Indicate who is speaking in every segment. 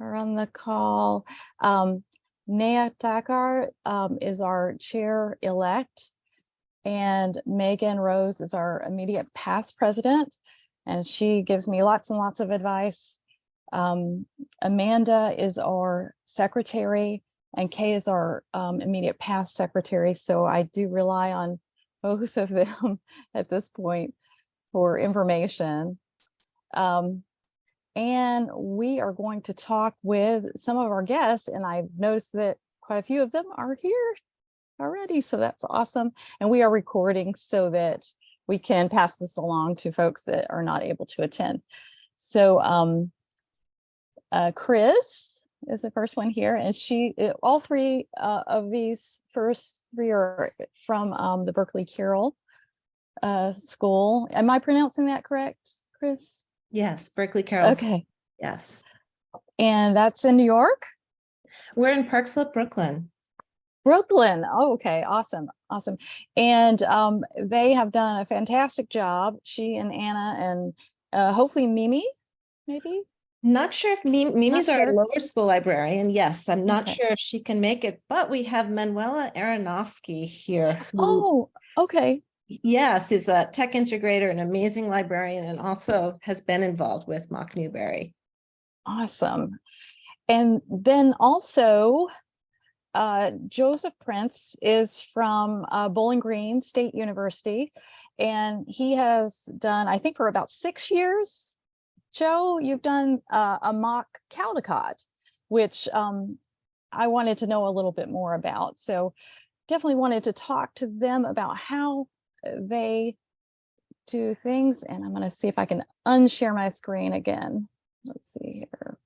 Speaker 1: are on the call. Nea Takar is our chair-elect, and Megan Rose is our immediate past president, and she gives me lots and lots of advice. Amanda is our secretary, and Kay is our immediate past secretary, so I do rely on both of them at this point for information. And we are going to talk with some of our guests, and I've noticed that quite a few of them are here already, so that's awesome. And we are recording so that we can pass this along to folks that are not able to attend. So Kris is the first one here, and all three of these first three are from the Berkeley Carroll school. Am I pronouncing that correct, Kris?
Speaker 2: Yes, Berkeley Carroll.
Speaker 1: Okay.
Speaker 2: Yes.
Speaker 1: And that's in New York?
Speaker 2: We're in Park Slope, Brooklyn.
Speaker 1: Brooklyn. Oh, okay. Awesome. Awesome. And they have done a fantastic job. She and Anna and hopefully Mimi, maybe?
Speaker 2: Not sure if Mimi's our lower school librarian. Yes, I'm not sure if she can make it, but we have Manuela Aronofsky here.
Speaker 1: Oh, okay.
Speaker 2: Yes, is a tech integrator, an amazing librarian, and also has been involved with Mock Newberry.
Speaker 1: Awesome. And then also, Joseph Prince is from Bowling Green State University, and he has done, I think, for about 6 years. Joe, you've done a mock Caldecott, which I wanted to know a little bit more about. So definitely wanted to talk to them about how they do things. And I'm going to see if I can unshare my screen again. Let's see here.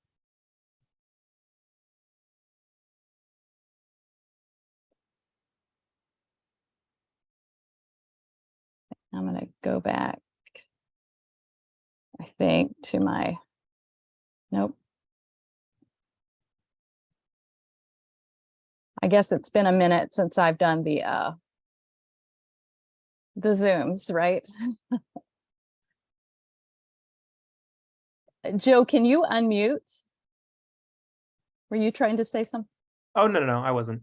Speaker 1: I'm going to go back, I think, to my, nope. I guess it's been a minute since I've done the Zooms, right? Joe, can you unmute? Were you trying to say something?
Speaker 3: Oh, no, I wasn't.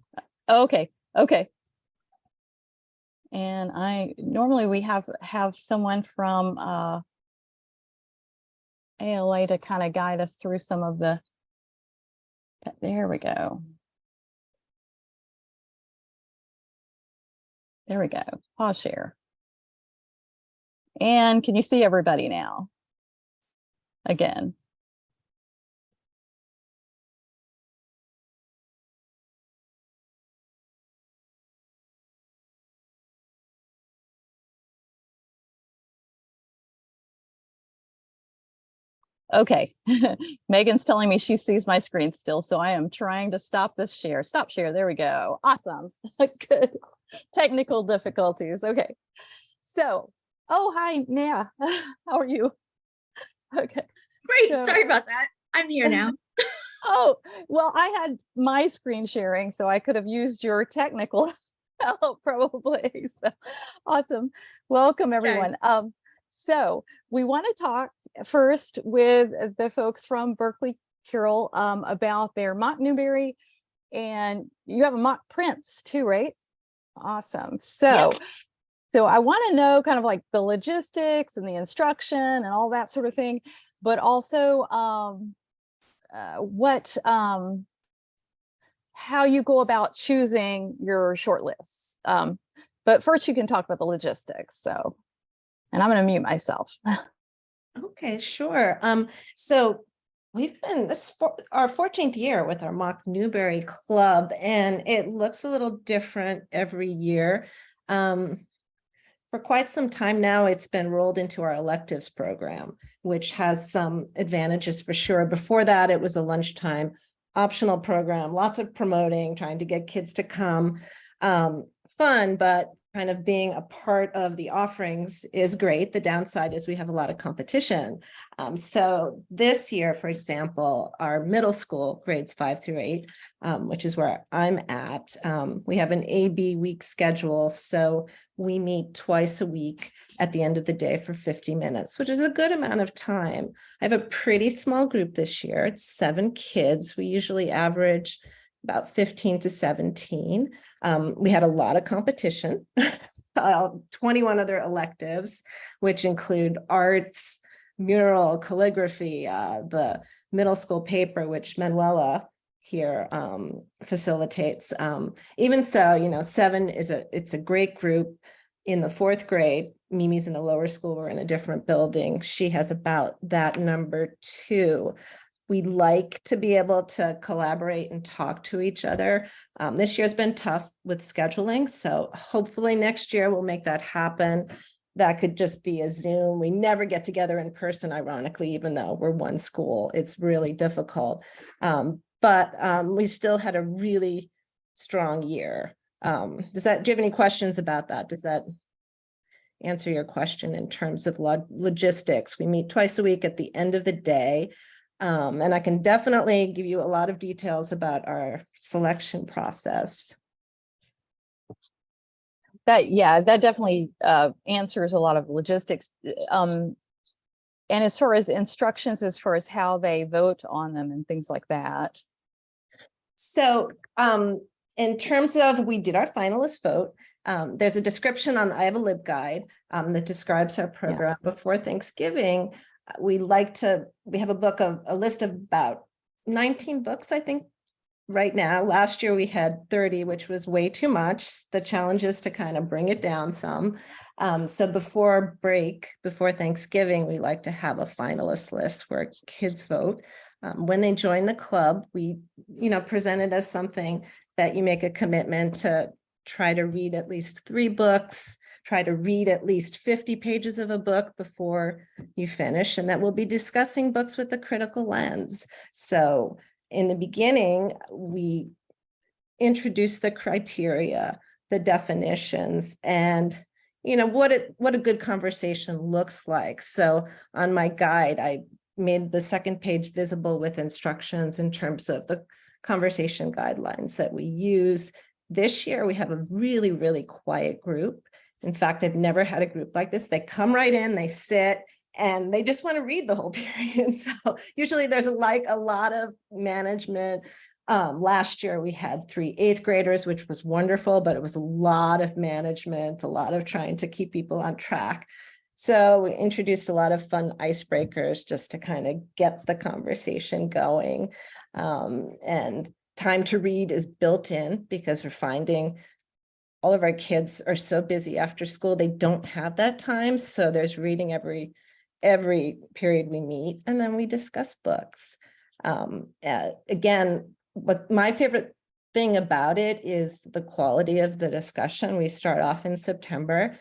Speaker 1: Okay. And normally we have someone from ALA to kind of guide us through some of the, there we go. There we go. Pause share. And can you see everybody now? Again. Okay. Megan's telling me she sees my screen still, so I am trying to stop this share. Stop share. There we go. Awesome. Good. Technical difficulties. Okay. So, oh, hi, Nea. How are you? Okay.
Speaker 4: Great. So, sorry about that. I'm here now.
Speaker 1: Oh, well, I had my screen sharing, so I could have used your technical help probably. So awesome. Welcome, everyone. So we want to talk first with the folks from Berkeley Carroll about their mock Newberry, and you have a mock Prince too, right? Awesome. So,
Speaker 4: yep.
Speaker 1: So I want to know kind of like the logistics and the instruction and all that sort of thing, but also how you go about choosing your short lists. But first you can talk about the logistics. So, and I'm going to mute myself.
Speaker 2: Okay, sure. So we've been our 14th year with our Mock Newberry Club, and it looks a little different every year. For quite some time now, it's been rolled into our electives program, which has some advantages for sure. Before that, it was a lunchtime optional program, lots of promoting, trying to get kids to come. Fun, but kind of being a part of the offerings is great. The downside is we have a lot of competition. So this year, for example, our middle school grades 5 through 8, which is where I'm at, we have an AB week schedule. So we meet twice a week at the end of the day for 50 minutes, which is a good amount of time. I have a pretty small group this year. It's 7 kids. We usually average about 15 to 17. We had a lot of competition, 21 other electives, which include arts, mural, calligraphy, the middle school paper, which Manuela here facilitates. Even so, 7 it's a great group. In the 4th grade, Mimi's in a lower school, we're in a different building. She has about that number too. We like to be able to collaborate and talk to each other. This year's been tough with scheduling, so hopefully next year we'll make that happen. That could just be a Zoom. We never get together in person, ironically, even though we're one school. It's really difficult. But we still had a really strong year. Do you have any questions about that? Does that answer your question in terms of logistics? We meet twice a week at the end of the day. And I can definitely give you a lot of details about our selection process.
Speaker 1: That definitely answers a lot of logistics. And as far as instructions, as far as how they vote on them and things like that.
Speaker 2: So in terms of, we did our finalist vote. There's a description on, I have a LibGuide that describes our program before Thanksgiving. We have a list of about 19 books, I think, right now. Last year we had 30, which was way too much. The challenge is to kind of bring it down some. So before Thanksgiving, we like to have a finalist list where kids vote. When they join the club, we, present it as something that you make a commitment to try to read at least 3 books, try to read at least 50 pages of a book before you finish, and that we'll be discussing books with a critical lens. So in the beginning, we introduce the criteria, the definitions, and what a good conversation looks like. So on my guide, I made the second page visible with instructions in terms of the conversation guidelines that we use. This year, we have a really, really quiet group. In fact, I've never had a group like this. They come right in, they sit, and they just want to read the whole period. So usually there's a lot of management. Last year, we had 3 8th graders, which was wonderful, but it was a lot of management, a lot of trying to keep people on track. So we introduced a lot of fun icebreakers just to kind of get the conversation going. And time to read is built in because we're finding all of our kids are so busy after school, they don't have that time. So there's reading every period we meet, and then we discuss books. Again, what my favorite thing about it is the quality of the discussion. We start off in September,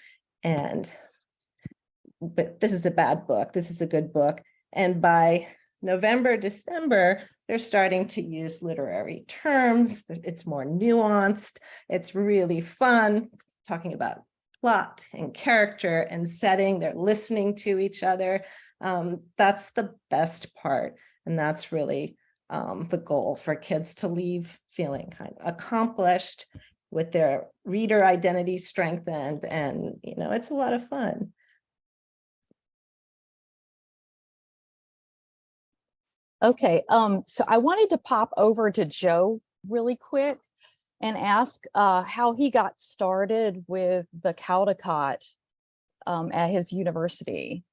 Speaker 2: but this is a bad book, this is a good book. And by November, December, they're starting to use literary terms. It's more nuanced. It's really fun, talking about plot and character and setting. They're listening to each other. That's the best part. And that's really the goal, for kids to leave feeling kind of accomplished with their reader identity strengthened. And, it's a lot of fun.
Speaker 1: Okay, so I wanted to pop over to Joe really quick and ask how he got started with the Caldecott at his university.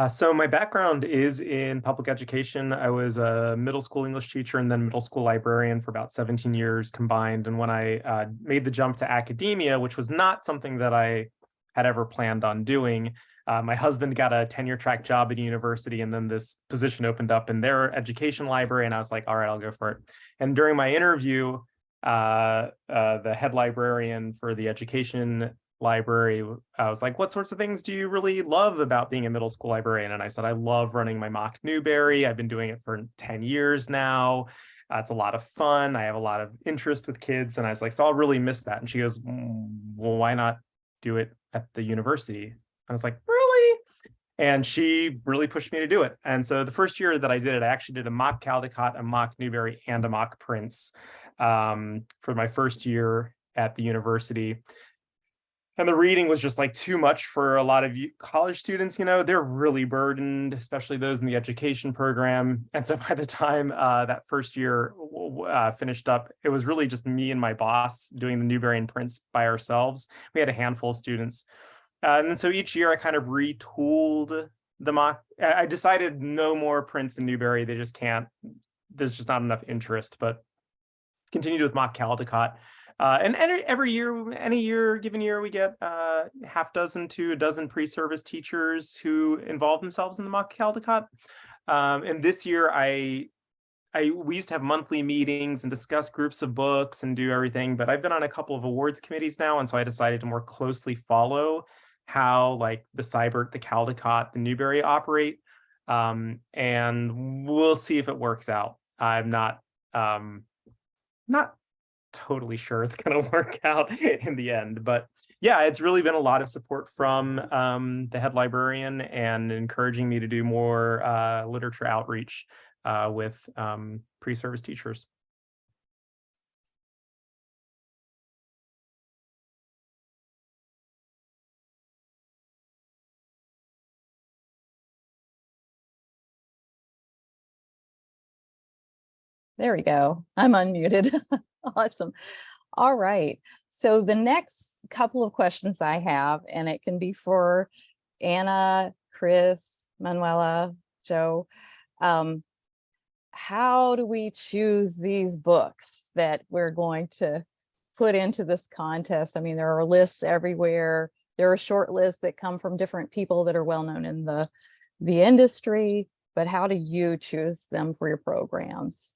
Speaker 3: So my background is in public education. I was a middle school English teacher and then middle school librarian for about 17 years combined. And when I made the jump to academia, which was not something that I had ever planned on doing, my husband got a tenure track job at a university, and then this position opened up in their education library, and I was like, all right, I'll go for it. And during my interview, the head librarian for the education library, I was like, what sorts of things do you really love about being a middle school librarian? And I said, I love running my mock Newberry. I've been doing it for 10 years now. It's a lot of fun. I have a lot of interest with kids. And I was like, so I'll really miss that. And she goes, well, why not do it at the university? I was like, really? And she really pushed me to do it. And so the first year that I did it, I actually did a mock Caldecott, a mock Newbery, and a mock Prince for my first year at the university. And the reading was just like too much for a lot of college students. You know, they're really burdened, especially those in the education program. And so by the time that first year finished up, it was really just me and my boss doing the Newbery and Prince by ourselves. We had a handful of students. And so each year I kind of retooled the mock. I decided no more Prince and Newbery. They just can't, there's just not enough interest, but continued with mock Caldecott. And every year, given year, we get half dozen to a dozen pre-service teachers who involve themselves in the mock Caldecott. And this year, we used to have monthly meetings and discuss groups of books and do everything, but I've been on a couple of awards committees now, and so I decided to more closely follow how like the Seibert, the Caldecott, the Newbery operate, and we'll see if it works out. I'm not totally sure it's going to work out in the end, but yeah, it's really been a lot of support from the head librarian and encouraging me to do more literature outreach with pre-service teachers.
Speaker 1: There we go. I'm unmuted. Awesome. All right. So the next couple of questions I have, and it can be for Anna, Kris, Manuela, Joe. How do we choose these books that we're going to put into this contest? I mean, there are lists everywhere. There are short lists that come from different people that are well known in the industry, but how do you choose them for your programs?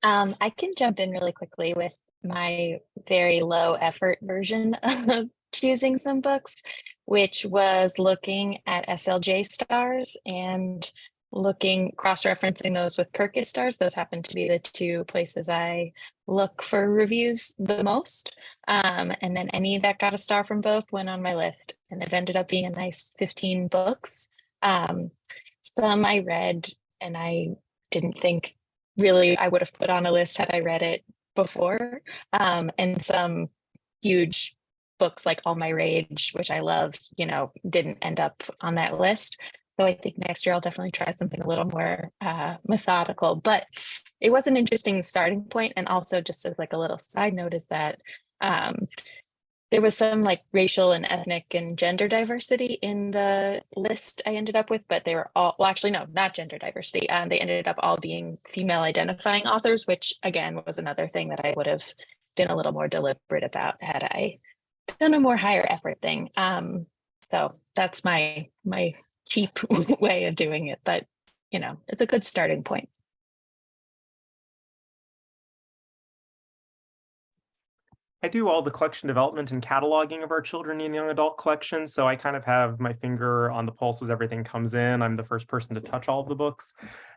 Speaker 5: I can jump in really quickly with my very low effort version of choosing some books, which was looking at SLJ stars and cross-referencing those with Kirkus stars. Those happen to be the two places I look for reviews the most. And then any that got a star from both went on my list, and it ended up being a nice 15 books. Some I read and I didn't think really I would have put on a list had I read it before. And some huge books like All My Rage, which I loved, didn't end up on that list. So I think next year I'll definitely try something a little more methodical, but it was an interesting starting point. And also just as like a little side note is that there was some like racial and ethnic and gender diversity in the list I ended up with, but they were all, well, actually, no, not gender diversity. They ended up all being female identifying authors, which again was another thing that I would have been a little more deliberate about had I done a more higher effort thing. So that's my cheap way of doing it, but it's a good starting point.
Speaker 3: I do all the collection development and cataloging of our children and young adult collections, so I kind of have my finger on the pulse as everything comes in. I'm the first person to touch all of the books.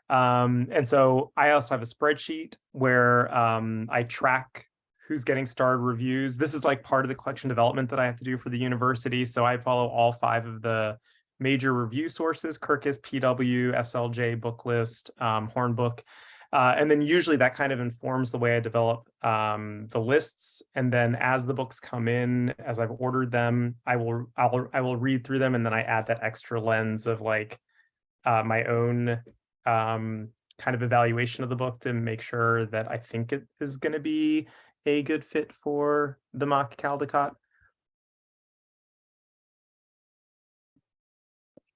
Speaker 3: And so I also have a spreadsheet where I track who's getting starred reviews. This is like part of the collection development that I have to do for the university. So I follow all 5 of the major review sources: Kirkus, PW, SLJ, Booklist, Hornbook. And then usually that kind of informs the way I develop the lists. And then as the books come in, as I've ordered them, I will read through them, and then I add that extra lens of like my own kind of evaluation of the book to make sure that I think it is going to be a good fit for the mock Caldecott.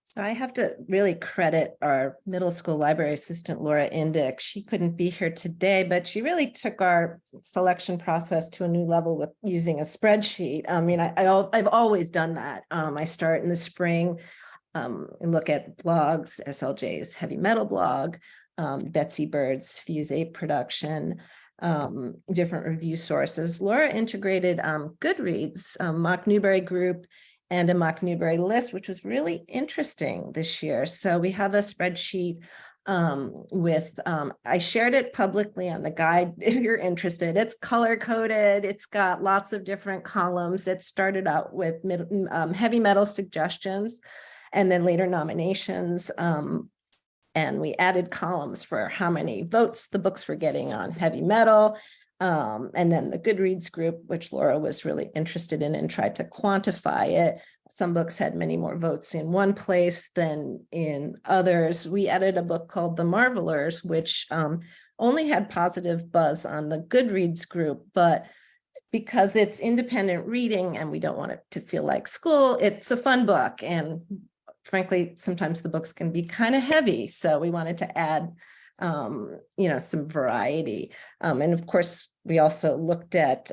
Speaker 2: So I have to really credit our middle school library assistant, Laura Indick. She couldn't be here today, but she really took our selection process to a new level with using a spreadsheet. I mean, I've always done that. I start in the spring and look at blogs, SLJ's heavy metal blog, Betsy Bird's Fuse 8 production, different review sources. Laura integrated Goodreads, Mock Newbery group, and a mock Newbery list, which was really interesting this year. So we have a spreadsheet I shared it publicly on the guide if you're interested. It's color coded. It's got lots of different columns. It started out with heavy metal suggestions and then later nominations. And we added columns for how many votes the books were getting on heavy metal. And then the Goodreads group, which Laura was really interested in and tried to quantify it. Some books had many more votes in one place than in others. We added a book called The Marvelers, which only had positive buzz on the Goodreads group, but because it's independent reading and we don't want it to feel like school, it's a fun book. And frankly, sometimes the books can be kind of heavy. So we wanted to add some variety. And of course, we also looked at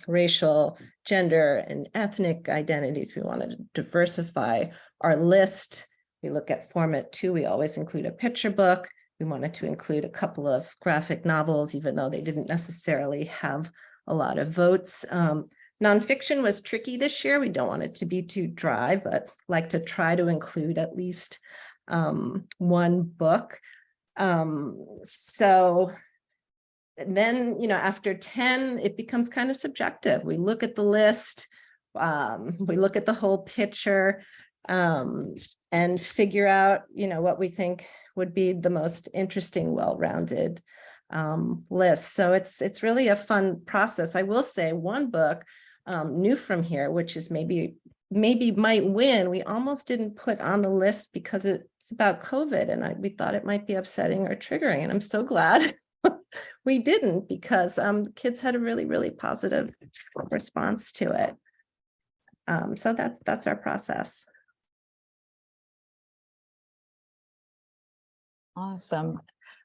Speaker 2: racial, gender, and ethnic identities. We wanted to diversify our list. We look at format too. We always include a picture book. We wanted to include a couple of graphic novels, even though they didn't necessarily have a lot of votes. Nonfiction was tricky this year. We don't want it to be too dry, but like to try to include at least one book. And then, after 10, it becomes kind of subjective. We look at the list, we look at the whole picture, and figure out, what we think would be the most interesting, well-rounded list. So it's really a fun process. I will say one book, new from here, which is maybe might win, we almost didn't put on the list because it's about COVID, and we thought it might be upsetting or triggering, and I'm so glad we didn't, because the kids had a really, really positive response to it. So that's our process.
Speaker 1: Awesome.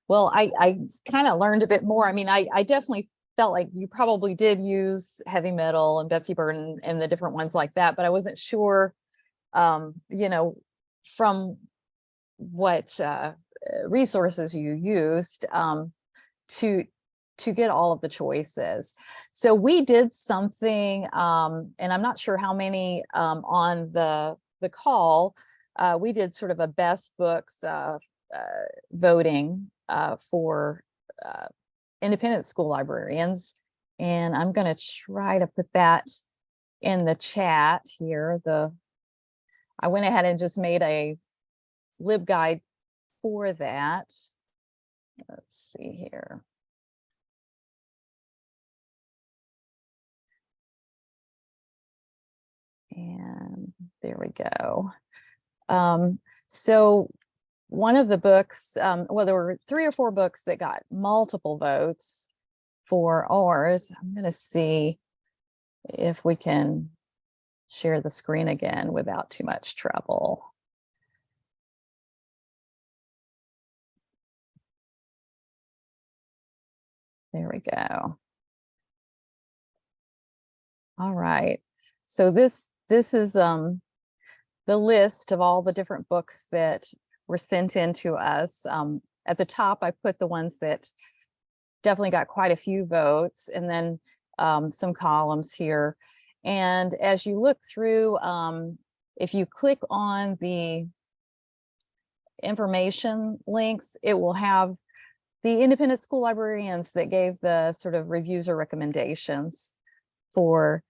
Speaker 1: Well, I kind of learned a bit more. I mean, I definitely felt like you probably did use heavy metal and Betsy Burton and the different ones like that, but I wasn't sure, from what resources you used to get all of the choices. So we did something, and I'm not sure how many on the call, we did sort of a best books voting for independent school librarians. And I'm going to try to put that in the chat here. I went ahead and just made a LibGuide for that. Let's see here. And there we go. So one of the books, well, there were 3 or 4 books that got multiple votes for ours. I'm going to see if we can share the screen again without too much trouble. There we go. All right. So this is the list of all the different books that were sent in to us. At the top, I put the ones that definitely got quite a few votes, and then some columns here. And as you look through, if you click on the information links, it will have the independent school librarians that gave the sort of reviews or recommendations for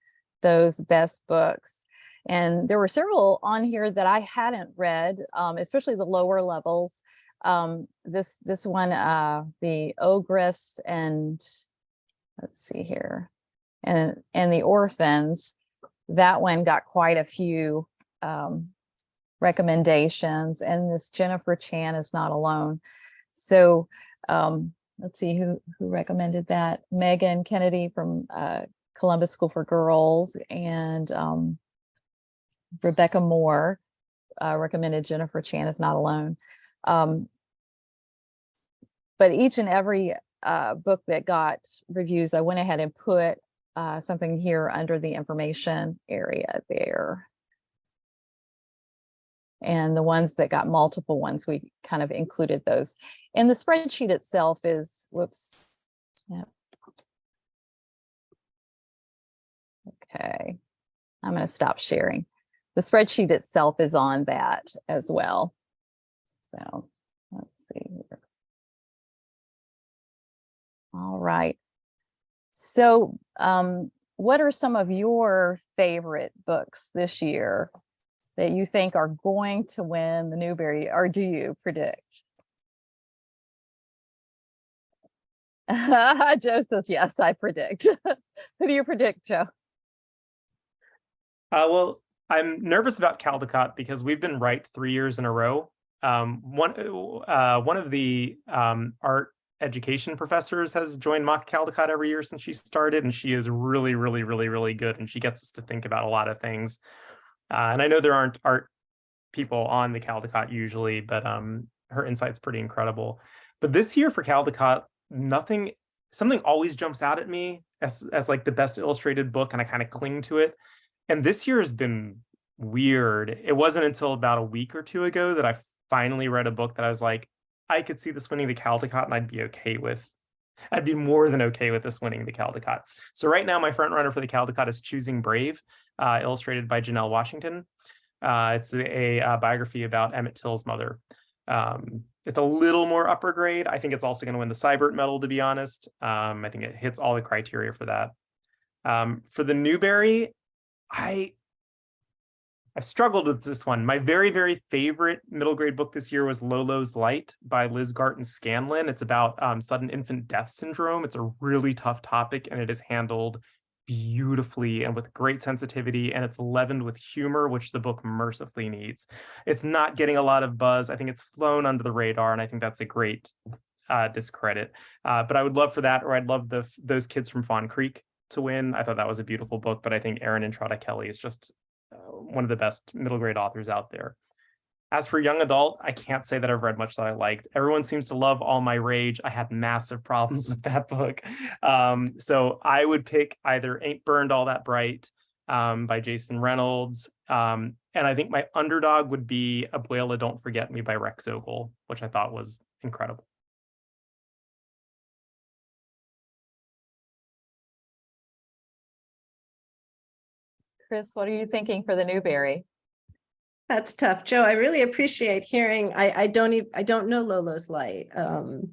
Speaker 1: those best books. And there were several on here that I hadn't read, especially the lower levels. This one, the Ogress and let's see here, and the Orphans, that one got quite a few recommendations. And this Jennifer Chan Is Not Alone. So let's see who recommended that. Megan Kennedy from Columbus School for Girls, and Rebecca Moore recommended Jennifer Chan Is Not Alone. But each and every book that got reviews, I went ahead and put something here under the information area there. And the ones that got multiple ones, we kind of included those. And the spreadsheet itself is, whoops. Yep. Okay, I'm going to stop sharing. The spreadsheet itself is on that as well. So let's see here. right. So what are some of your favorite books this year that you think are going to win the Newbery, or do you predict? Joe says, yes, I predict. Who do you predict, Joe?
Speaker 3: Well, I'm nervous about Caldecott because we've been right 3 years in a row. One of the art education professors has joined mock Caldecott every year since she started, and she is really, really, really, really good, and she gets us to think about a lot of things. And I know there aren't art people on the Caldecott usually, but her insight's pretty incredible. But this year for Caldecott, something always jumps out at me as like the best illustrated book, and I kind of cling to it. And this year has been weird. It wasn't until about a week or two ago that I finally read a book that I was like, I could see this winning the Caldecott and I'd be more than okay with this winning the Caldecott. So right now, my front runner for the Caldecott is Choosing Brave, illustrated by Janelle Washington. It's a biography about Emmett Till's mother. It's a little more upper grade. I think it's also going to win the Seibert Medal, to be honest. I think it hits all the criteria for that. For the Newbery, I struggled with this one. My very, very favorite middle grade book this year was Lolo's Light by Liz Garton Scanlon. It's about sudden infant death syndrome. It's a really tough topic, and it is handled beautifully and with great sensitivity, and it's leavened with humor, which the book mercifully needs. It's not getting a lot of buzz. I think it's flown under the radar, and I think that's a great discredit. But I would love for that, or I'd love those kids from Fawn Creek to win. I thought that was a beautiful book, but I think Erin Entrada Kelly is just one of the best middle grade authors out there. As for young adult, I can't say that I've read much that I liked. Everyone seems to love All My Rage. I had massive problems with that book. So I would pick either Ain't Burned All That Bright by Jason Reynolds. And I think my underdog would be Abuela Don't Forget Me by Rex Ogle, which I thought was incredible.
Speaker 1: Kris, what are you thinking for the Newbery?
Speaker 2: That's tough, Joe. I really appreciate hearing. I don't know Lolo's Light. I'm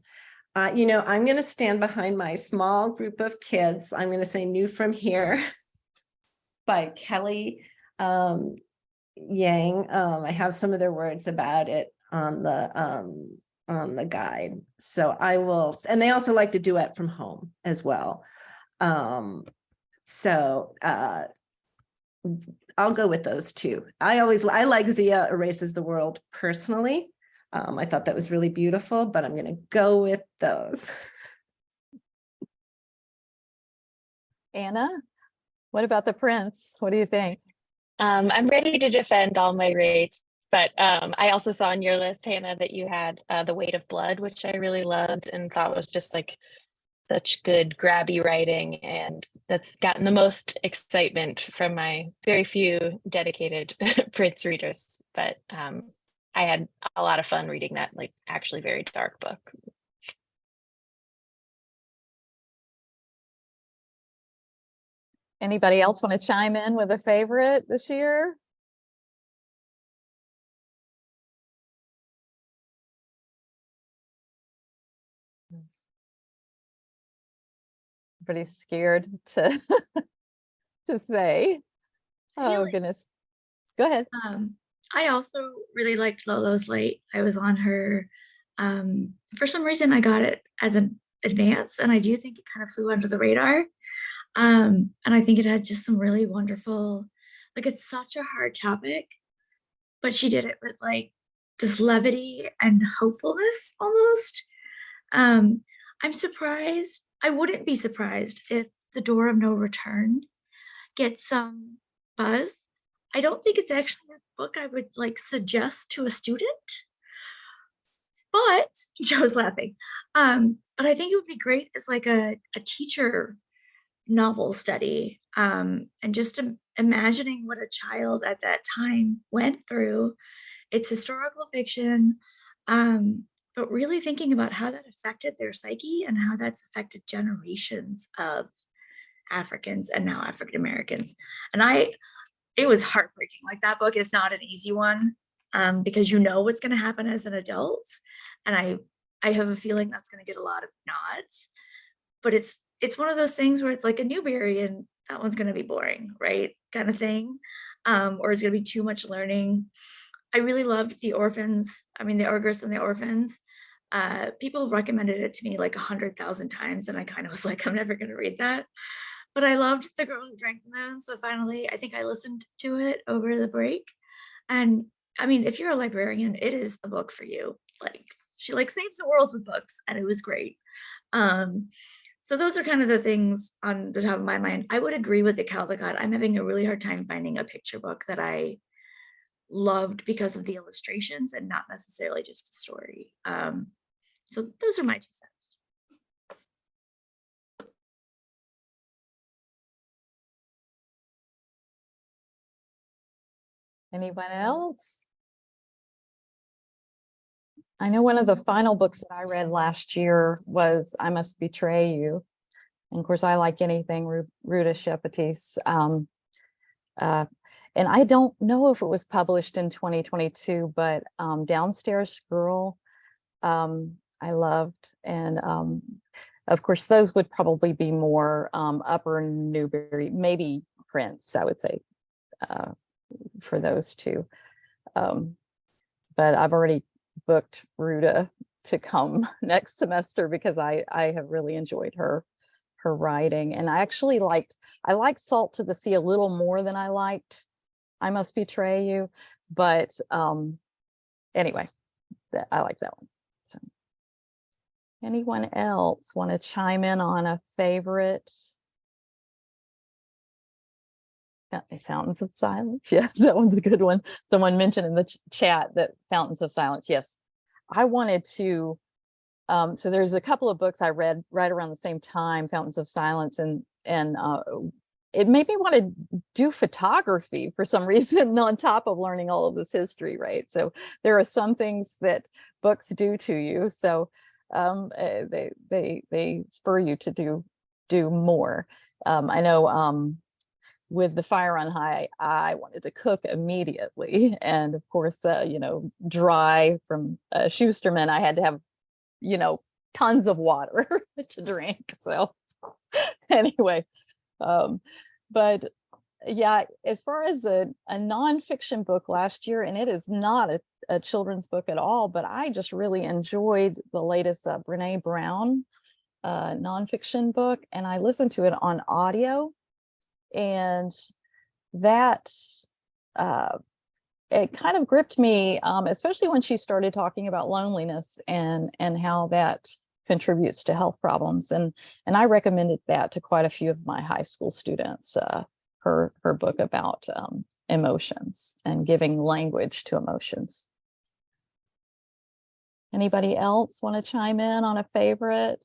Speaker 2: going to stand behind my small group of kids. I'm going to say New From Here by Kelly Yang. I have some of their words about it on the guide, so I will. And they also like to duet From Home as well. I'll go with those two. I like Zia Erases the World personally. I thought that was really beautiful, but I'm going to go with those.
Speaker 1: Anna, what about The Prince? What do you think?
Speaker 5: I'm ready to defend All My Rage, but I also saw on your list, Hannah, that you had The Weight of Blood, which I really loved and thought was just like such good grabby writing, and that's gotten the most excitement from my very few dedicated Prince readers. But I had a lot of fun reading that, like, actually very dark book.
Speaker 1: Anybody else want to chime in with a favorite this year? Everybody's scared to to say. Oh goodness. Go ahead.
Speaker 4: I also really liked Lolo's Light. I was on her. For some reason, I got it as an advance, and I do think it kind of flew under the radar. And I think it had just some really wonderful, like, it's such a hard topic, but she did it with like this levity and hopefulness almost. I'm surprised. I wouldn't be surprised if The Door of No Return gets some buzz. I don't think it's actually a book I would like suggest to a student, but Joe's laughing. But I think it would be great as like a teacher novel study, and just imagining what a child at that time went through. It's historical fiction, but really thinking about how that affected their psyche and how that's affected generations of Africans and now African Americans. And it was heartbreaking. Like, that book is not an easy one, because you know what's going to happen as an adult, and I have a feeling that's going to get a lot of nods. but it's one of those things where it's like a Newbery and that one's going to be boring, right? Kind of thing. Or it's going to be too much learning. I really loved The Orphans. I mean, The Ogress and the Orphans. People recommended it to me like 100,000 times, and I kind of was like, I'm never going to read that. But I loved The Girl Who Drank the Moon. So finally, I think I listened to it over the break. And I mean, if you're a librarian, it is a book for you. Like, she like saves the world with books, and it was great. So those are kind of the things on the top of my mind. I would agree with the Caldecott. I'm having a really hard time finding a picture book that I loved because of the illustrations and not necessarily just the story. So those are my 2 cents.
Speaker 1: Anyone else? I know one of the final books that I read last year was I Must Betray You. And of course, I like anything Ruta Shepetis. And I don't know if it was published in 2022, but Downstairs Girl, I loved. And of course, those would probably be more upper Newbery, maybe Prince, I would say, for those 2. But I've already booked Ruta to come next semester because I have really enjoyed her writing. And I actually liked Salt to the Sea a little more than I liked I Must Betray You. But anyway, I like that one. So anyone else want to chime in on a favorite? Fountains of Silence. Yes, that one's a good one. Someone mentioned in the chat that Fountains of Silence. Yes, I wanted to. So there's a couple of books I read right around the same time, Fountains of Silence, and it made me want to do photography for some reason on top of learning all of this history, right? So there are some things that books do to you. So they spur you to do more. I know. With The Fire on High, I wanted to cook immediately. And of course, Dry from Schusterman, I had to have, tons of water to drink. So anyway, but yeah, as far as a nonfiction book last year, and it is not a children's book at all, but I just really enjoyed the latest Brene Brown nonfiction book, and I listened to it on audio. And that it kind of gripped me, especially when she started talking about loneliness and how that contributes to health problems. And I recommended that to quite a few of my high school students, her book about emotions and giving language to emotions. Anybody else want to chime in on a favorite?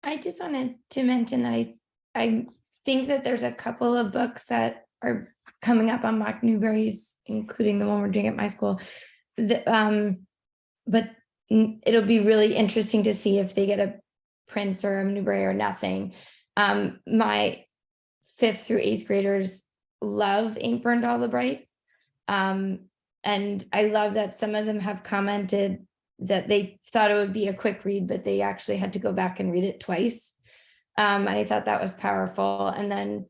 Speaker 6: I just wanted to mention that I think that there's a couple of books that are coming up on mock Newberries, including the one we're doing at my school. But it'll be really interesting to see if they get a Prince or a Newbery or nothing. My 5th through 8th graders love Ain't Burned All the Bright. And I love that some of them have commented that they thought it would be a quick read, but they actually had to go back and read it twice. And I thought that was powerful. And then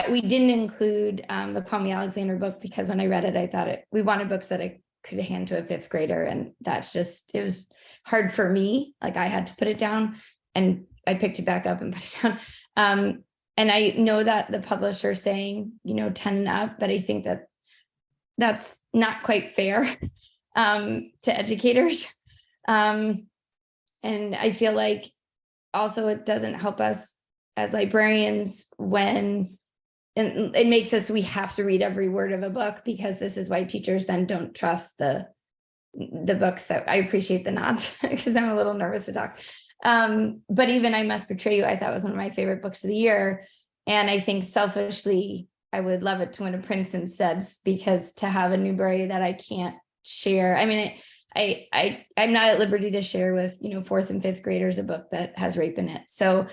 Speaker 6: we didn't include the Kwame Alexander book because when I read it, I thought we wanted books that I could hand to a 5th grader. And it was hard for me. Like I had to put it down, and I picked it back up and put it down. And I know that the publisher saying, 10 and up, but I think that that's not quite fair to educators. And I feel like also it doesn't help us as librarians when it makes us, we have to read every word of a book, because this is why teachers then don't trust the books. That I appreciate the nods because I'm a little nervous to talk. But even I Must Betray You, I thought was one of my favorite books of the year. And I think selfishly, I would love it to win a Prince instead, because to have a Newbery that I can't share. I mean, I'm not at liberty to share with 4th and 5th graders a book that has rape in it. So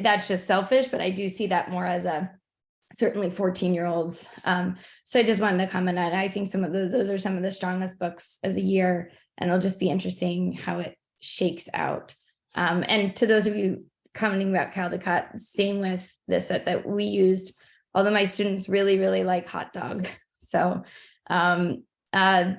Speaker 6: that's just selfish, but I do see that more as certainly 14-year-olds. So I just wanted to comment on it. I think those are some of the strongest books of the year, and it'll just be interesting how it shakes out. And to those of you commenting about Caldecott, same with this set that we used, although my students really, really like hot dog. So, and I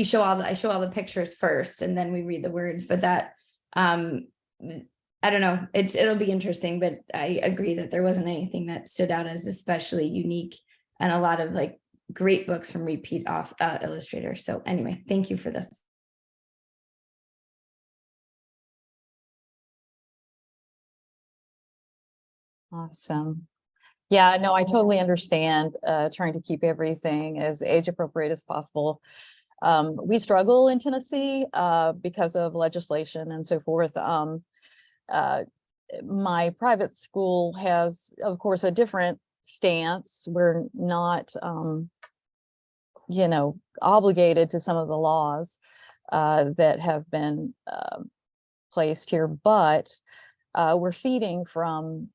Speaker 6: show all the pictures first and then we read the words, but that, I don't know, it'll be interesting, but I agree that there wasn't anything that stood out as especially unique, and a lot of like great books from repeat illustrators. So anyway, thank you for this.
Speaker 1: Awesome. Yeah, no, I totally understand trying to keep everything as age appropriate as possible. We struggle in Tennessee because of legislation and so forth. My private school has, of course, a different stance. We're not, obligated to some of the laws that have been placed here, but we're feeding from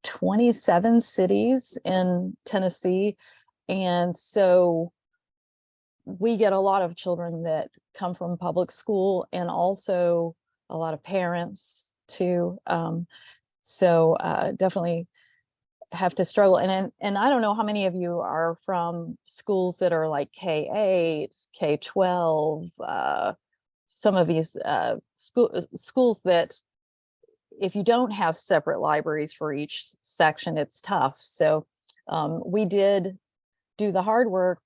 Speaker 1: 27 cities in Tennessee. And so we get a lot of children that come from public school and also a lot of parents too. So definitely have to struggle. And I don't know how many of you are from schools that are like K-8, K-12, some of these schools that if you don't have separate libraries for each section, it's tough. So we did do the hard work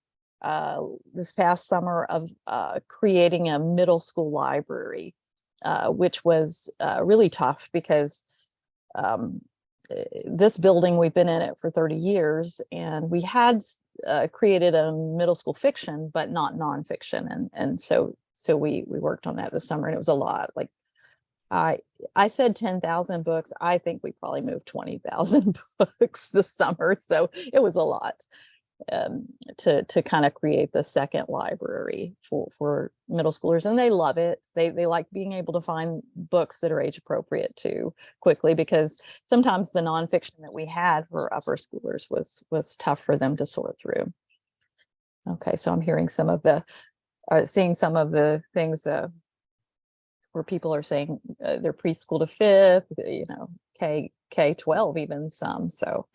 Speaker 1: this past summer of creating a middle school library, which was really tough because this building, we've been in it for 30 years, and we had created a middle school fiction, but not nonfiction. And so we worked on that this summer, and it was a lot. Like I said 10,000 books. I think we probably moved 20,000 books this summer. So it was a lot to kind of create the second library for middle schoolers. And they love it. They like being able to find books that are age appropriate too quickly, because sometimes the nonfiction that we had for upper schoolers was tough for them to sort through. Okay, so I'm hearing some of the, seeing some of the things where people are saying they're preschool to fifth, K-12 even some. So,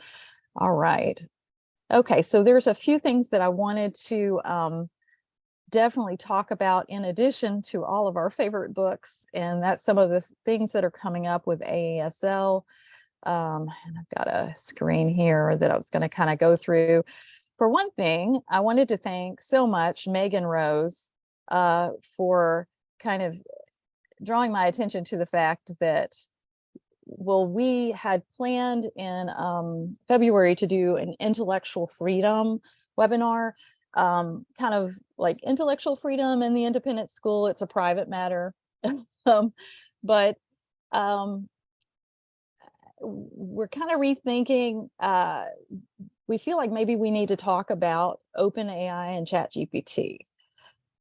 Speaker 1: all right. Okay, so there's a few things that I wanted to definitely talk about in addition to all of our favorite books, and that's some of the things that are coming up with AASL. And I've got a screen here that I was going to kind of go through. For one thing, I wanted to thank so much Megan Rose for kind of drawing my attention to the fact that, well, we had planned in February to do an intellectual freedom webinar, kind of like intellectual freedom in the independent school. It's a private matter, but we're kind of rethinking. We feel like maybe we need to talk about OpenAI and ChatGPT,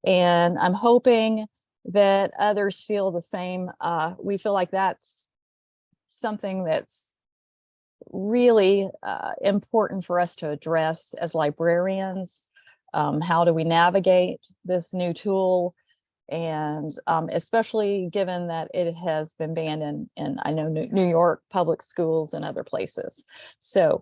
Speaker 1: and I'm hoping that others feel the same. We feel like that's something that's really important for us to address as librarians. How do we navigate this new tool? And especially given that it has been banned in I know New York public schools and other places. So